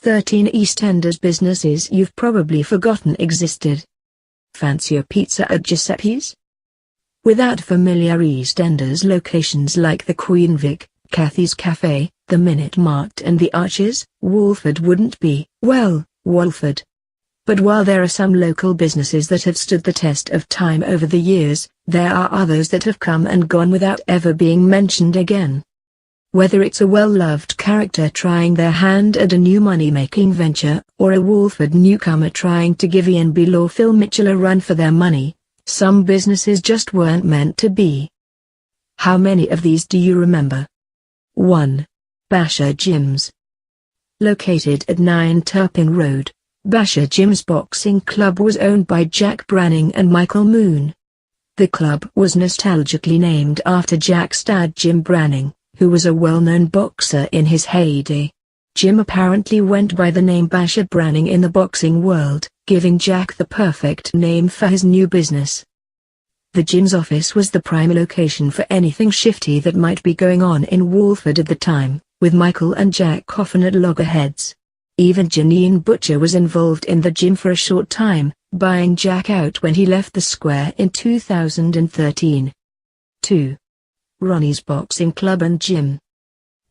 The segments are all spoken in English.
13 EastEnders businesses you've probably forgotten existed. Fancy a pizza at Giuseppe's? Without familiar EastEnders locations like the Queen Vic, Cathy's Cafe, the Mart and the Arches, Walford wouldn't be, well, Walford. But while there are some local businesses that have stood the test of time over the years, there are others that have come and gone without ever being mentioned again. Whether it's a well-loved character trying their hand at a new money-making venture, or a Walford newcomer trying to give Ian Beale or Phil Mitchell a run for their money, some businesses just weren't meant to be. How many of these do you remember? 1. Basher Jim's. Located at 9 Turpin Road, Basher Jim's Boxing Club was owned by Jack Branning and Michael Moon. The club was nostalgically named after Jack's dad Jim Branning, who was a well-known boxer in his heyday. Jim apparently went by the name Basher Branning in the boxing world, giving Jack the perfect name for his new business. The Jim's office was the prime location for anything shifty that might be going on in Walford at the time, with Michael and Jack often at loggerheads. Even Janine Butcher was involved in the Jim for a short time, buying Jack out when he left the square in 2013. 2. Ronnie's Boxing Club and Gym.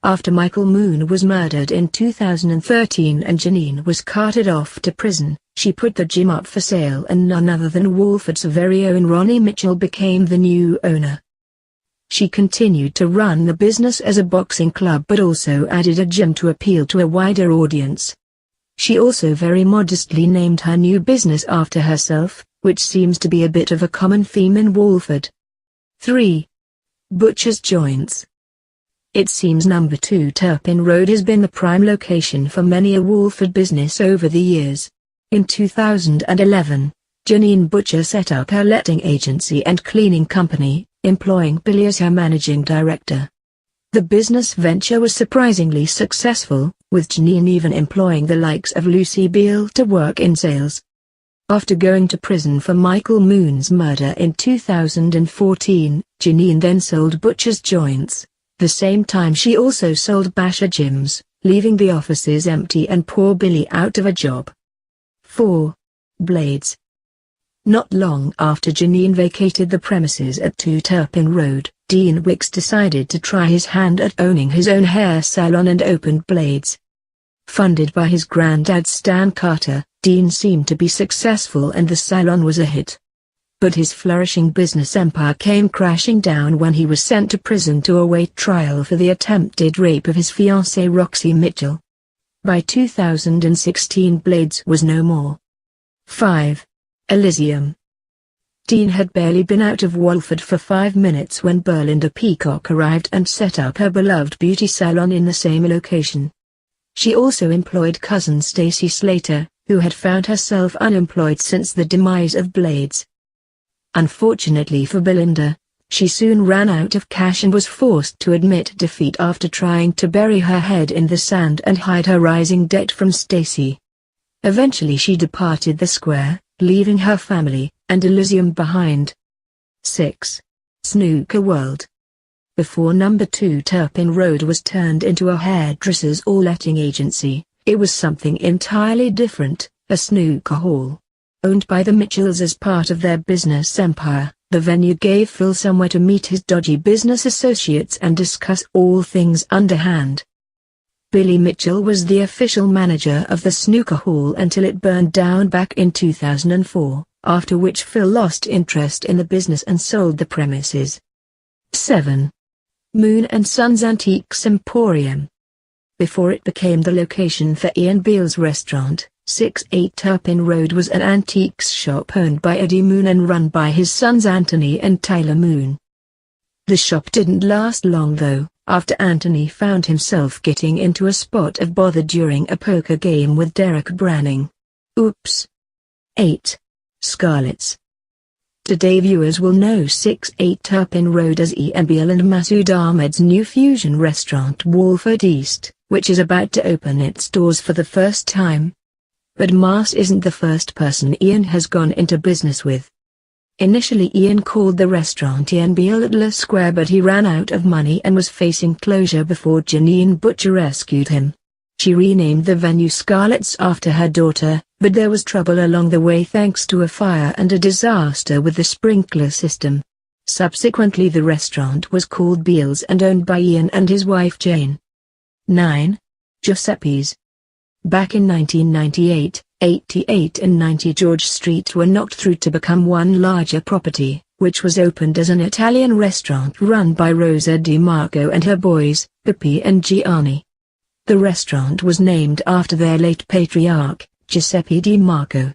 After Michael Moon was murdered in 2013 and Janine was carted off to prison, she put the gym up for sale and none other than Walford's very own Ronnie Mitchell became the new owner. She continued to run the business as a boxing club but also added a gym to appeal to a wider audience. She also very modestly named her new business after herself, which seems to be a bit of a common theme in Walford. 3. Butcher's Joints. It seems number 2 Turpin Road has been the prime location for many a Walford business over the years. In 2011, Janine Butcher set up her letting agency and cleaning company, employing Billy as her managing director. The business venture was surprisingly successful, with Janine even employing the likes of Lucy Beale to work in sales. After going to prison for Michael Moon's murder in 2014, Janine then sold Butcher's Joints. The same time she also sold Basher Jim's, leaving the offices empty and poor Billy out of a job. 4. Blades. Not long after Janine vacated the premises at 2 Turpin Road, Dean Wicks decided to try his hand at owning his own hair salon and opened Blades. Funded by his granddad Stan Carter, Dean seemed to be successful and the salon was a hit. But his flourishing business empire came crashing down when he was sent to prison to await trial for the attempted rape of his fiancée Roxy Mitchell. By 2016 Blades was no more. 5. Elysium. Dean had barely been out of Walford for 5 minutes when Berlinda Peacock arrived and set up her beloved beauty salon in the same location. She also employed cousin Stacey Slater, who had found herself unemployed since the demise of Blades. Unfortunately for Belinda, she soon ran out of cash and was forced to admit defeat after trying to bury her head in the sand and hide her rising debt from Stacey. Eventually she departed the square, leaving her family and Elysium behind. 6. Snooker World. Before number 2 Turpin Road was turned into a hairdresser's or letting agency, it was something entirely different, a snooker hall. Owned by the Mitchells as part of their business empire, the venue gave Phil somewhere to meet his dodgy business associates and discuss all things underhand. Billy Mitchell was the official manager of the snooker hall until it burned down back in 2004, after which Phil lost interest in the business and sold the premises. 7. Moon & Sons Antiques Emporium. Before it became the location for Ian Beale's restaurant, 68 Turpin Road was an antiques shop owned by Eddie Moon and run by his sons Anthony and Tyler Moon. The shop didn't last long though, after Anthony found himself getting into a spot of bother during a poker game with Derek Branning. Oops. 8. Scarlett's. Today viewers will know 68 Turpin Road as Ian Beale and Masood Ahmed's new fusion restaurant Walford East, which is about to open its doors for the first time. But Mars isn't the first person Ian has gone into business with. Initially Ian called the restaurant Ian Beale at Le Square, but he ran out of money and was facing closure before Janine Butcher rescued him. She renamed the venue Scarlett's after her daughter, but there was trouble along the way thanks to a fire and a disaster with the sprinkler system. Subsequently the restaurant was called Beale's and owned by Ian and his wife Jane. 9. Giuseppe's. Back in 1998, 88 and 90 George Street were knocked through to become one larger property, which was opened as an Italian restaurant run by Rosa DiMarco and her boys, Pippi and Gianni. The restaurant was named after their late patriarch, Giuseppe DiMarco.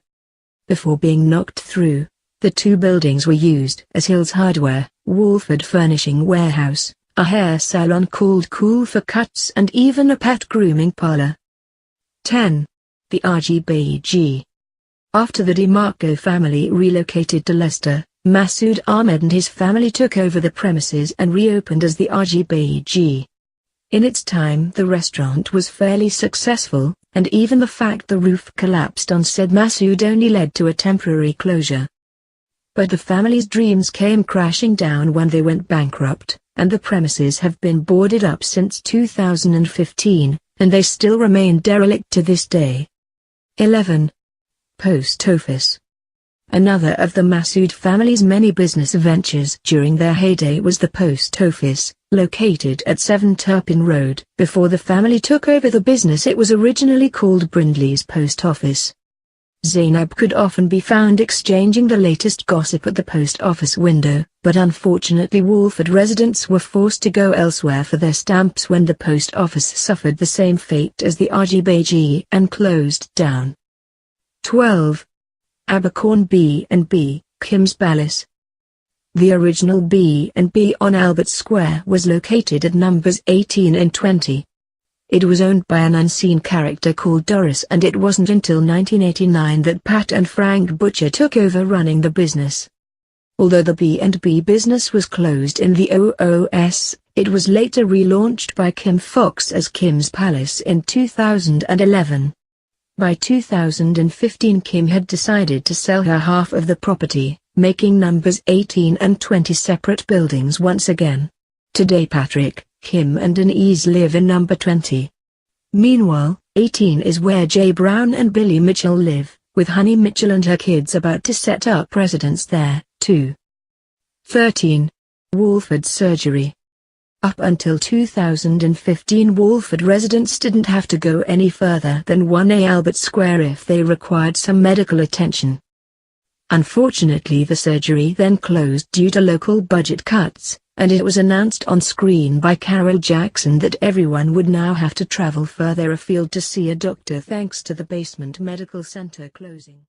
Before being knocked through, the two buildings were used as Hills Hardware, Walford Furnishing Warehouse, a hair salon called Cool for Cuts and even a pet grooming parlor. 10. The RGBG. After the DiMarco family relocated to Leicester, Masood Ahmed and his family took over the premises and reopened as the RGBG. In its time the restaurant was fairly successful, and even the fact the roof collapsed on said Masood only led to a temporary closure. But the family's dreams came crashing down when they went bankrupt, and the premises have been boarded up since 2015, and they still remain derelict to this day. 11. Post Office. Another of the Masood family's many business ventures during their heyday was the post office, located at 7 Turpin Road. Before the family took over the business it was originally called Brindley's Post Office. Zainab could often be found exchanging the latest gossip at the post office window, but unfortunately Walford residents were forced to go elsewhere for their stamps when the post office suffered the same fate as the RGBG and closed down. 12. Abercorn B&B, Kim's Palace. The original B&B on Albert Square was located at numbers 18 and 20. It was owned by an unseen character called Doris, and it wasn't until 1989 that Pat and Frank Butcher took over running the business. Although the B&B business was closed in the OOS, it was later relaunched by Kim Fox as Kim's Palace in 2011. By 2015 Kim had decided to sell her half of the property, making numbers 18 and 20 separate buildings once again. Today Patrick, Kim and Denise live in number 20. Meanwhile, 18 is where Jay Brown and Billy Mitchell live, with Honey Mitchell and her kids about to set up residence there, too. 13. Walford Surgery. Up until 2015 Walford residents didn't have to go any further than 1A Albert Square if they required some medical attention. Unfortunately the surgery then closed due to local budget cuts, and it was announced on screen by Carol Jackson that everyone would now have to travel further afield to see a doctor thanks to the basement medical center closing.